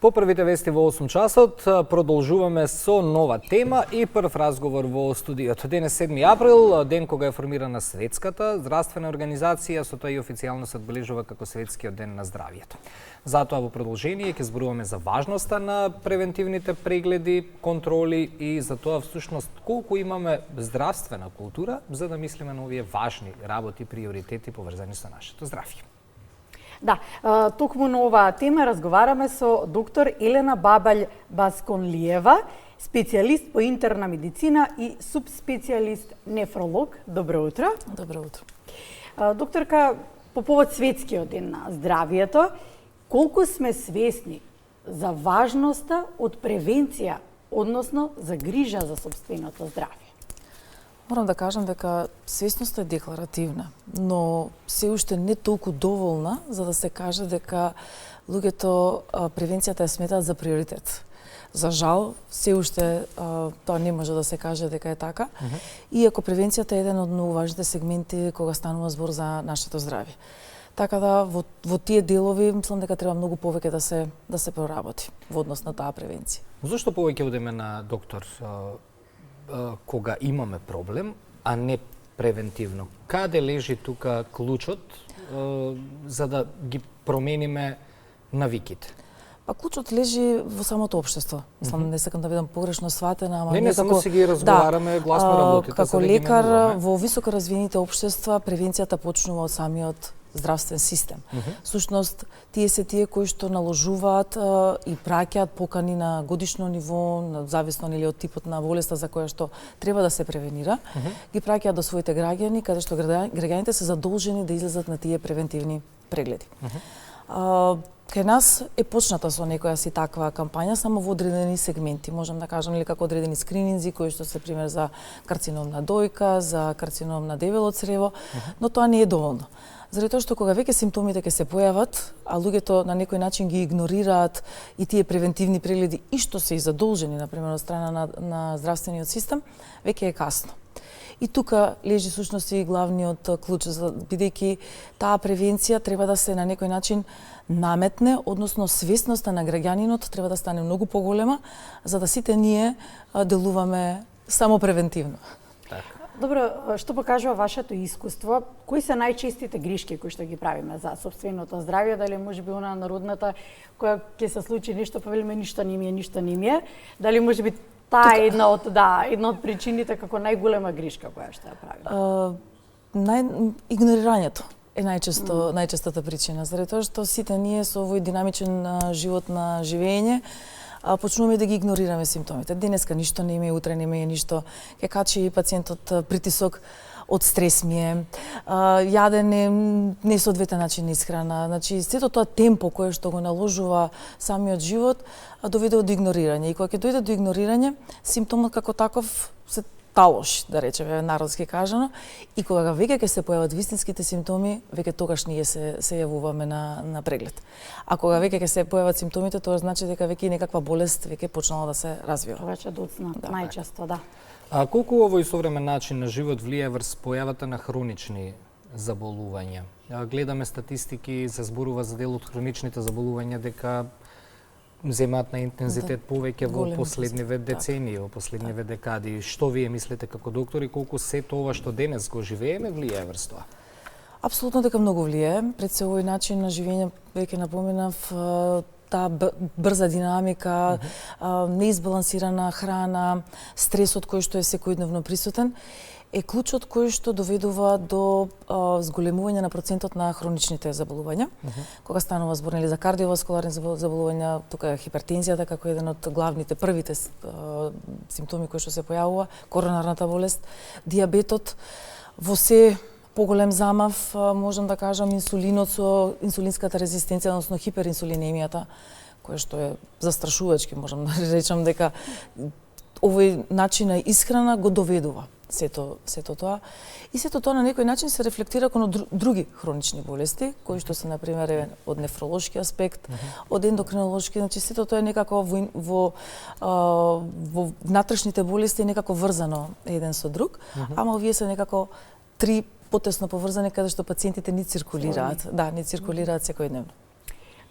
По првите вести во 8 часот продолжуваме со нова тема и прв разговор во студиото. Денес 7 април, ден кога е формирана Светската здравствена организација, со тоа и официјално се одбележува како Светскиот ден на здравието. Затоа во продолжение ќе зборуваме за важноста на превентивните прегледи, контроли и за тоа всушност колку имаме здравствена култура за да мислиме на овие важни работи, приоритети поврзани со нашето здравје. Да, токму на оваа тема разговараме со доктор Елена Бабаљ Басконлиева, специјалист по интерна медицина и субспецијалист нефролог. Добро утро. Добро утро. Докторка, по повод Светскиот ден на здравието, колку сме свесни за важноста од превенција, односно за грижа за сопственото здравје? Морам да кажам дека свесноста е декларативна, но се уште не толку доволна за да се каже дека луѓето превенцијата ја сметаат за приоритет. За жал, се уште тоа не може да се каже дека е така, иако превенцијата е еден од многу важните сегменти кога станува збор за нашето здравје. Така да во тие делови мислам дека треба многу повеќе да се проработи во однос на таа превенција. Зошто повеќе одеме на доктор кога имаме проблем, а не превентивно? Каде лежи тука клучот за да ги промениме навиките? Па клучот лежи во самото општество. Мислам, не сакам да бидам погрешно сватена, ама не само си ги разговараме, гласно работите. Како лекар во високо развиените општества превенцијата почнува од самиот здравствен систем. Сушност, тие се тие кои што наложуваат и праќаат покани на годишно ниво, зависно или од типот на болеста за која што треба да се превенира, ги праќаат до своите граѓани, каде што граѓаните се задолжени да излезат на тие превентивни прегледи. Кај нас е почната со некоја си таква кампања, само во одредени сегменти, можам да кажам, или како одредени скрининзи, кои што се пример за карцином на дојка, за карцином на дебело црево, но тоа не е доволно. Заради тоа што кога веќе симптомите ќе се појават, а луѓето на некој начин ги игнорираат и тие превентивни прегледи и што се и задолжени, например, од страна на здравствениот систем, веќе е касно. И тука лежи сушност и главниот клуч, бидејќи таа превенција треба да се на некој начин наметне, односно свесноста на граѓанинот треба да стане многу поголема, за да сите ние делуваме само превентивно. Добро, што покажува вашето искуство? Кои се најчестите грешки кои што ги правиме за сопственото здравје? Дали можеби она народната која ќе се случи нешто, па велиме ништо не ми е, Дали можеби таа е една од причините како најголема грешка која што ја правиме? Игнорирањето е најчестата причина, заради тоа што сите ние со овој динамичен живот на живење почнуваме да ги игнорираме симптомите. Денеска ништо не име, утре не име ништо, ќе качи пациентот притисок од стрес ми е, јадене несоодветен начин на исхрана. Значи, сето тоа темпо кое што го наложува самиот живот доведе до игнорирање. И кога ќе дојде до игнорирање, симптомот како таков се талош, да речеме, народски кажано, и кога веќе ќе се појават вистинските симптоми, веќе тогаш ние се јавуваме на преглед. А кога веќе ќе се појават симптомите, тоа значи дека веќе некаква болест веќе почнала да се развива. Веќе доцна, најчесто, да. А колку овој современ начин на живот влијае врз појавата на хронични заболувања? Гледаме статистики, се зборува за дел од хроничните заболувања дека земаат на интензитет повеќе во последниве децении, во последниве декади. Што вие мислите како доктори, колку сето ова што денес го живееме влијае врз тоа? Апсолутно дека многу влијае. Пред се овој начин на живење, веќе напоменав, таа брза динамика, неизбалансирана храна, стресот кој што е секојдневно присутен, е клучот кој што доведува до зголемување на процентот на хроничните заболувања. Кога станува збор за кардиоваскуларни заболувања, тука е хипертензијата како еден од главните, првите симптоми кои што се појавува, коронарната болест, дијабетот, во се поголем замав, можам да кажам, инсулинот со инсулинската резистенција, односно хиперинсулинемијата, која што е застрашувачки, можам да речам дека овој начин на исхрана го доведува сето тоа. И сето тоа на некој начин се рефлектира кон други хронични болести, кои што се, например, од нефролошки аспект, од ендокринолошки, значи сето тоа е некако во внатрешните болести е некако врзано еден со друг, ама овие се некако три потесно поврзани каде што пациентите не циркулираат, не циркулираат секојдневно.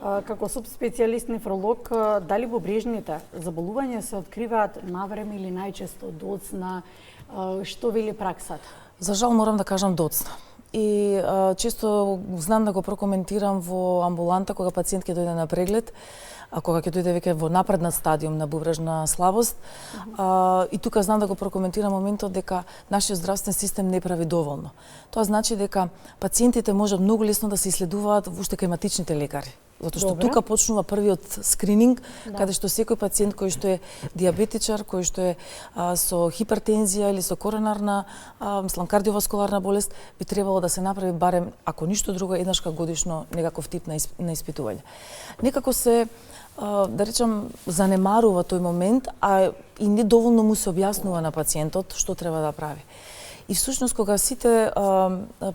Како субспецијалист нефролог, дали бубрежните заболувања се откриваат навреме или најчесто доцна? Што вели праксата? За жал морам да кажам доцна. И често знам да го прокоментирам во амбуланта кога пациент ќе дојде на преглед, а кога ќе дојде веќе во напредна стадиум на бубрежна слабост. И тука знам да го прокоментирам моментот дека нашиот здравствен систем не прави доволно. Тоа значи дека пациентите можат многу лесно да се исследуваат уште кај матичните лекари. Затоа што тука почнува првиот скрининг, каде што секој пациент кој што е диабетичар, кој што е со хипертензија или со коронарна, кардиоваскуларна болест, би требало да се направи барем, ако ништо друго, еднашка годишно некаков тип на испитување. Некако се да речам, занемарува тој момент, а и недоволно му се објаснува на пациентот што треба да прави. И всушност, кога сите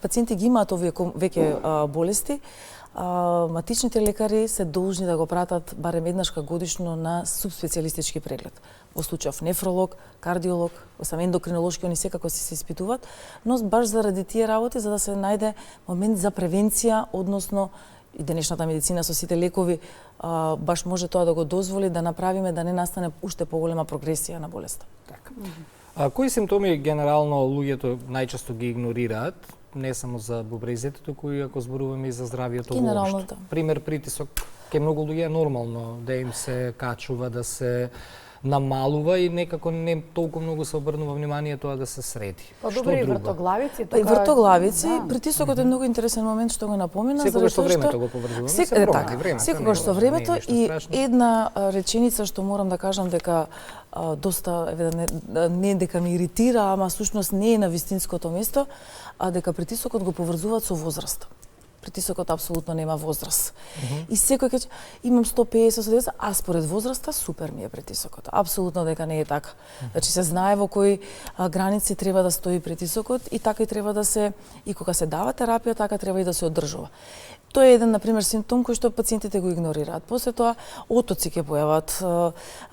пациенти ги имаат овие веќе болести, матичните лекари се должни да го пратат барем еднашка годишно на субспецијалистички преглед. Во случајов нефролог, кардиолог, сам ендокринолошки, они секако се испитуваат, но баш заради тие работи, за да се најде момент за превенција, односно и денешната медицина со сите лекови баш може тоа да го дозволи да направиме да не настане уште поголема прогресија на болеста. Така. Кои симптоми генерално луѓето најчесто ги игнорираат? Не само за бубрезите, туку и ако зборуваме и за здравието воопшто. Пример, притисок, ке многу луѓе е нормално да им се качува, да се намалува и некако не толку многу се обрнува внимание тоа да се среди. Добро и вртоглавици. И вртоглавици, притисокот е многу интересен момент што го напомена. Секогаш со времето го поврзуваме. Секогаш со времето и една реченица што морам да кажам дека доста не дека ме иритира, ама всушност не е на вистинското место, а дека притисокот го поврзуваат со возраст. Притисокот апсолутно нема возраст. И секој ќе имам 150, а според возраста супер ми е притисокот. Апсолутно дека не е така. Значи се знае во кои граници треба да стои притисокот и така и треба да се, и кога се дава терапија, така треба и да се одржува. Тоа е еден, например, симптом кој што пациентите го игнорираат. После тоа отоци ќе појават,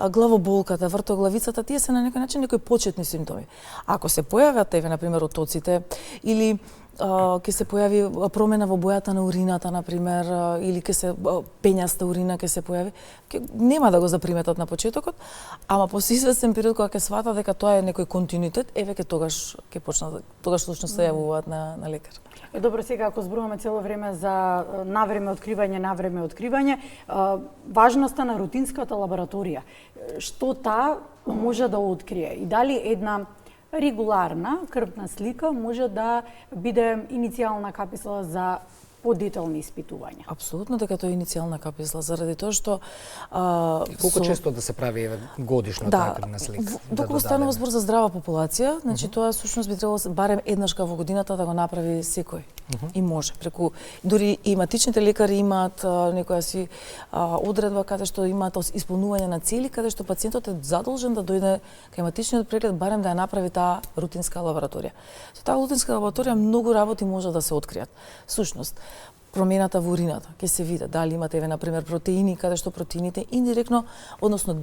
главоболката, вртоглавицата, тие се на некој начин некои почетни симптоми. Ако се појават, например, отоците или ќе се појави промена во бојата на урината, например, или ќе се пењаста урина ќе се појави, нема да го заприметат на почетокот, ама по известен период кога ќе сватат дека тоа е некој континуитет, веќе тогаш ќе почнат, тогаш всушност се јавуваат на лекар. Добро, сега ако зборуваме цело време за навреме откривање, важноста на рутинската лабораторија. Што таа може да открие и дали една регуларна крвна слика може да биде иницијална каписла за подетални испитувања. Апсолутно дека тоа е иницијална каписла, заради тоа што колку често да се прави годишно таа крвна слика? Доколку станува збор за здрава популација, значи тоа всушност би требало барем еднашка во годината да го направи секој. И може преку дури и матичните лекари имаат некоја си одредба каде што имаат исполнување на цели, каде што пациентот е задолжен да дојде кај матичниот преглед барем да ја направи таа рутинска лабораторија. Со таа рутинска лабораторија многу работи може да се откријат. Всушност, промената во урината ќе се види дали имате например протеини, каде што протеините индиректно, односно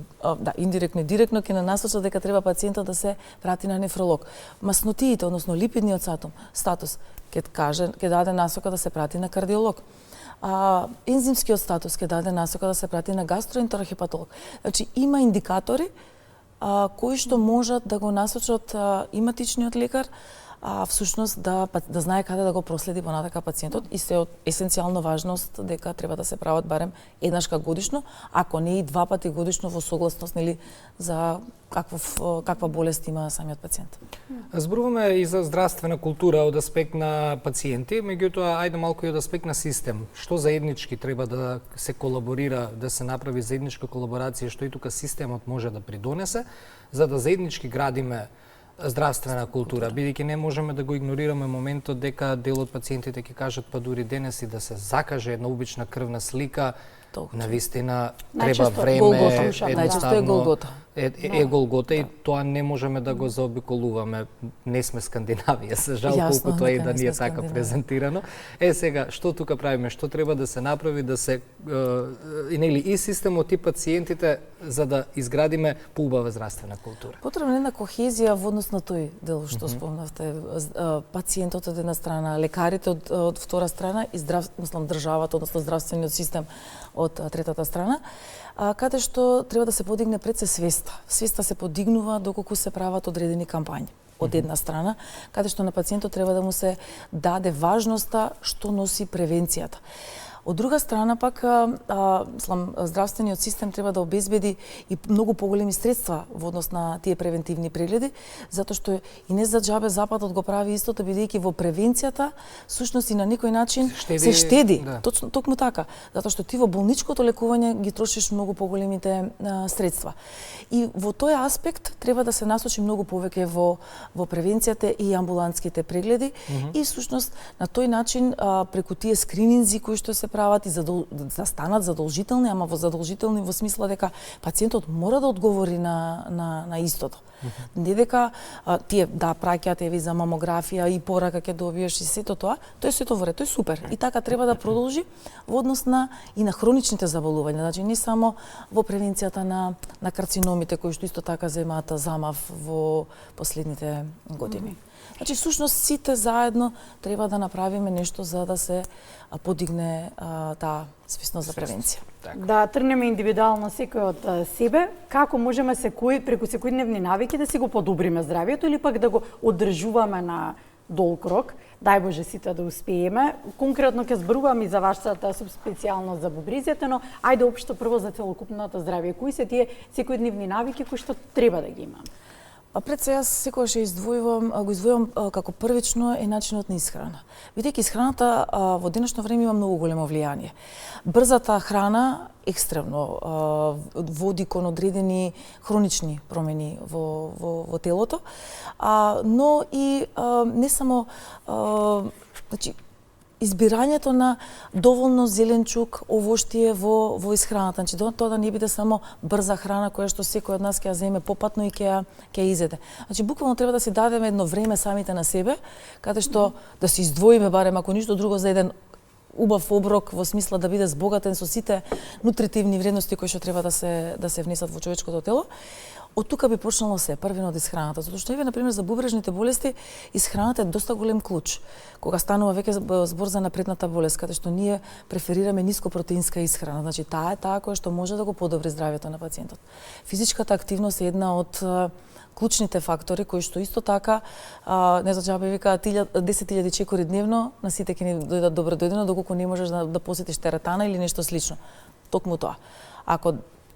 индиректно и директно ќе насочат дека треба пациентот да се прати на нефролог. Маснотиите, односно липидниот статус ќе даде насока да се прати на кардиолог. Ензимскиот статус ќе даде насока да се прати на гастроентерохепатолог. Значи има индикатори кои што можат да го насочат и матичниот лекар, всушност да знае каде да го проследи понатака пациентот и се од есенцијална важност дека треба да се прават барем еднашка годишно, ако не и 2 пати годишно во согласност за каква болест има самиот пациент. Зборуваме и за здравствена култура од аспект на пациенти, меѓутоа ајде малку и од аспект на систем. Што заеднички треба да се колаборира, да се направи заедничка колаборација, што и тука системот може да придонесе, за да заеднички градиме здравствена култура, бидејќи не можеме да го игнорираме моментот дека дел од пациентите ќе кажат па дури денес и да се закаже една обична крвна слика, навистина треба време, едноставно е голгота и тоа не можеме да го заобиколуваме. Не сме Скандинавија, се жал колку тоа и да ни е така презентирано. Сега, што тука правиме, што треба да се направи да се и системот и пациентите за да изградиме поубава здравствена култура. Потребна една кохезија во однос на тој дел што спомнавте, пациентот од една страна, лекарите од втора страна и државата, односно здравствениот систем од третата страна, каде што треба да се подигне пред се свеста. Свеста се подигнува доколку се прават одредени кампањи. Од една страна, каде што на пациентот треба да му се даде важноста што носи превенцијата. Од друга страна пак, здравствениот систем треба да обезбеди и многу поголеми средства во однос на тие превентивни прегледи, затоа што и не за џабе Западот го прави истото, бидејќи во превенцијата, сушност и на некој начин се штеди. Да. Токму така, затоа што ти во болничкото лекување ги трошиш многу поголемите средства. И во тој аспект треба да се насочи многу повеќе во превенцијата и амбулантските прегледи и сушност на тој начин преку тие скрининзи кои што се прават и да станат задолжителни, ама во задолжителни во смисла дека пациентот мора да одговори на истото. Не дека тие праќаат еви за мамографија и порака ќе добиеш и сето тоа, тоа е сето во ред, тоа е супер. И така треба да продолжи во однос и на хроничните заболувања, значи не само во превенцијата на карциномите кои што исто така земаат замав во последните години. Значи, сушност, сите заедно треба да направиме нешто за да се подигне таа свесност за превенција. Да тргнеме индивидуално секој од себе, како можеме преку секојдневни навики да си го подобриме здравието или пак да го одржуваме на долг рок, дај Боже сите да успееме. Конкретно ќе зборувам и за вашата субспецијалност за бубрезијата, но ајде општо прво за целокупното здравје. Кои се тие секојдневни навики кои што треба да ги имаме? Пред се јас секогаш го издвојувам како првично е начинот на исхрана. Бидејќи исхраната во денешно време има многу големо влијание. Брзата храна екстремно води кон одредени хронични промени во телото, но и не само значи избирањето на доволно зеленчук, овоштие во исхраната. Значи тоа да не биде само брза храна која што секој од нас ќе ја земе попатно и ќе изеде. Значи буквално треба да си дадеме едно време самите на себе, каде што да се издвоиме барем ако ништо друго за еден убав оброк во смисла да биде збогатен со сите нутритивни вредности кои што треба да се внесат во човечкото тело. Од тука би почнало се, првено од исхраната, затоа што на пример за бубрежните болести исхраната е доста голем клуч. Кога станува веќе збор за напредната болест, каде што ние преферираме нископротеинска исхрана, значи таа е таа која што може да го подобри здравјето на пациентот. Физичката активност е една од клучните фактори кои што исто така не за џабе викаат 10.000 чекори дневно, на сите ќе ни дојдат добродојдено доколку не можеш да посетиш теретана или нешто слично. Токму тоа. Ако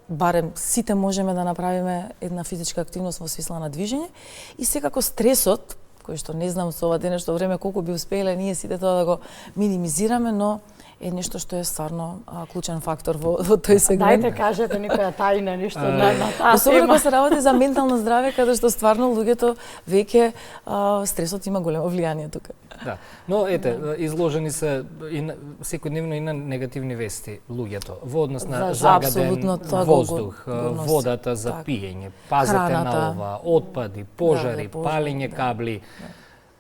барем сите можеме да направиме една физичка активност во смисла на движење и секако стресот, кој што не знам со ова денешно време колку би успееле ние сите тоа да го минимизираме, но е нешто што е стварно клучен фактор во тој сегмент. Дајте кажете некоја тајна нешто на таа особено кога се работи за ментално здравје, каде што стварно луѓето веќе стресот има големо влијание тука. Да, но изложени се секојдневно и на негативни вести луѓето во однос на загаден воздух, водата за пиење, пазете на ова, отпади, пожари, палење кабли.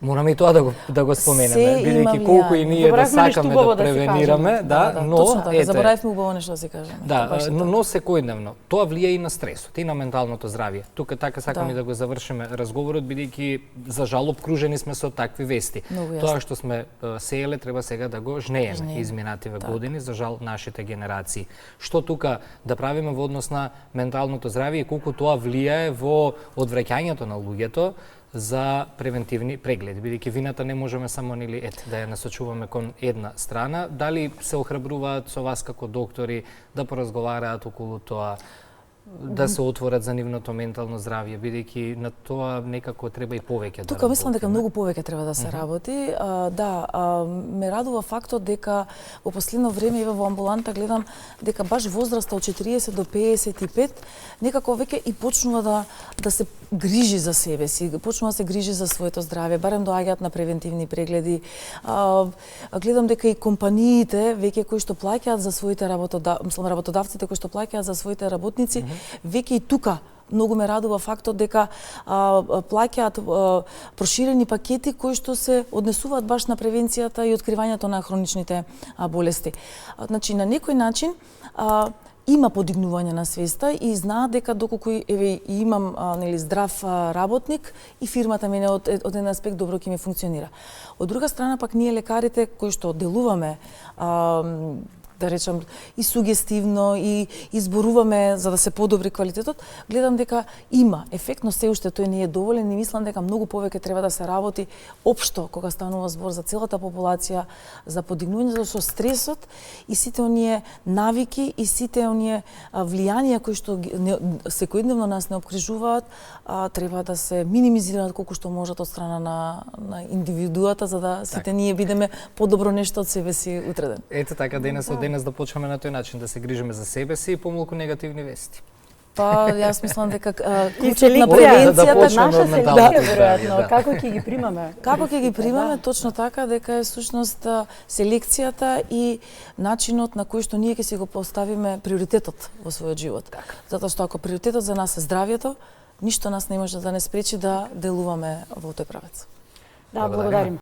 Мораме и тоа да го споменеме, бидејќи колку и ние да сакаме да превенираме, но точно така, заборавивме убаво нешто да се кажеме. Да, но секојдневно тоа влијае и на стресот, и на менталното здравје. Тука така сакаме да го завршиме разговорот, бидејќи за жал обкружени сме со такви вести. Тоа што сме сееле треба сега да го жнееме изминативе години, за жал нашите генерации. Што тука да правиме во однос на менталното здравје и колку тоа влијае во одвраќањето на луѓето за превентивни прегледи, бидејќи вината не можеме само да ја насочуваме кон една страна. Дали се охрабруваат со вас како доктори да поразговараат околу тоа, да се отворат за нивното ментално здравје, бидејќи на тоа некако треба и повеќе да работиме. Тука мислам дека многу повеќе треба да се работи. Ме радува фактот дека во последно време во амбуланта гледам дека баш возраста од 40 до 55 некако веќе и почнува да се грижи за себе си, почнува да се грижи за своето здравје, барем доаѓаат на превентивни прегледи. Гледам дека и компаниите веќе кои што плаќаат за своите работодавците кои што плаќаат за своите работници, веќе и тука многу ме радува фактот дека плаќаат проширени пакети кои што се однесуваат баш на превенцијата и откривањето на хроничните болести. Значи на некој начин има подигнување на свеста и знаат дека доколку имам здрав работник и фирмата мене од еден аспект добро ќе ми функционира. Од друга страна пак ние лекарите кои што делуваме да речам, и сугестивно, и изборуваме за да се подобри квалитетот, гледам дека има ефект, но се уште тој не е доволен и мислам дека многу повеќе треба да се работи општо кога станува збор за целата популација, за подигнување со стресот и сите оние навики и сите оние влијанија кои што секојдневно нас не обкружуваат, треба да се минимизираат колку што можат од страна на индивидуата, за да сите ние бидеме подобро нешто од себе си утреден. Ете така, денес од денес да почнеме на тој начин, да се грижиме за себе си и помалку негативни вести. Па, јас мислам дека и ключот на селекција, превенцијата, наша менталното селекција, здравје, веројатно, да. како ќе ги примаме? Како ќе ги примаме, точно така, дека е сушност селекцијата и начинот на кој што ние ќе си го поставиме приоритетот во својот живот. Затоа што ако приоритетот за нас е здравјето, ништо нас не може да не спречи да делуваме во тој правец. Да, благодарим.